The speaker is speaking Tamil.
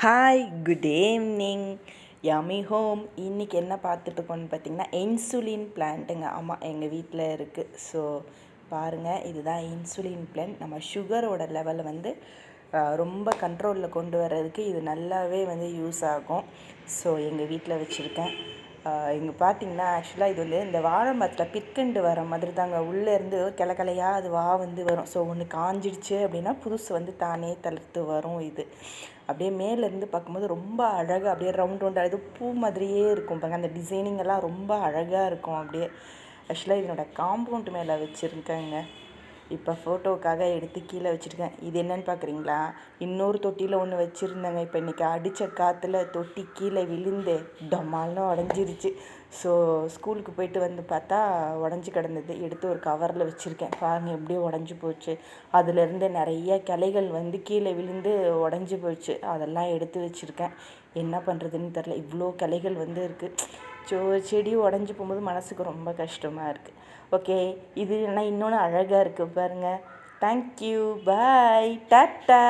Hi, good evening. Yummy home. இன்றைக்கி என்ன பார்த்துட்ருக்கோன்னு பார்த்தீங்கன்னா இன்சுலின் பிளான்ட்டுங்க. ஆமாம், எங்கள் வீட்டில் இருக்குது. ஸோ பாருங்கள், இதுதான் இன்சுலின் பிளான்ட். நம்ம சுகரோட லெவலை வந்து ரொம்ப கண்ட்ரோலில் கொண்டு வர்றதுக்கு இது நல்லாவே வந்து யூஸ் ஆகும். ஸோ எங்கள் வீட்டில் வச்சுருக்கேன். இங்கே பார்த்தீங்கன்னா ஆக்சுவலாக இது வந்து இந்த வாழை மரத்தில் பிற்கண்டு வர மாதிரி தாங்க. உள்ளேருந்து கிளையாக அது வந்து வரும். ஸோ ஒன்று காஞ்சிடுச்சு அப்படின்னா புதுசு வந்து தானே தளர்த்து வரும். இது அப்படியே மேலேருந்து பார்க்கும்போது ரொம்ப அழகாக அப்படியே ரவுண்டாக இது பூ மாதிரியே இருக்கும் பாருங்க. அந்த டிசைனிங் எல்லாம் ரொம்ப அழகாக இருக்கும். அப்படியே ஆக்சுவலாக இதனோட காம்பவுண்ட் மேலே வச்சுருக்கேங்க. இப்போ ஃபோட்டோவுக்காக எடுத்து கீழே வச்சுருக்கேன். இது என்னென்னு பார்க்குறீங்களா? இன்னொரு தொட்டியில் ஒன்று வச்சுருந்தேங்க. இப்போ இன்றைக்கி அடித்த காற்றுல தொட்டி கீழே விழுந்து டமால்னு உடஞ்சிருச்சு. ஸோ ஸ்கூலுக்கு போயிட்டு வந்து பார்த்தா உடஞ்சி கிடந்தது. எடுத்து ஒரு கவரில் வச்சுருக்கேன். பாருங்கள் எப்படியோ உடஞ்சி போச்சு. அதுலேருந்து நிறைய கிளைகள் வந்து கீழே விழுந்து உடஞ்சி போச்சு. அதெல்லாம் எடுத்து வச்சுருக்கேன். என்ன பண்ணுறதுன்னு தெரில. இவ்வளோ கிளைகள் வந்து இருக்குது. செடி உடஞ்சி போகும்போது மனசுக்கு ரொம்ப கஷ்டமாக இருக்குது. ஓகே, இது என்ன இன்னொன்று அழகாக இருக்குது பாருங்கள். தேங்க்யூ, பாய், டாட்டா.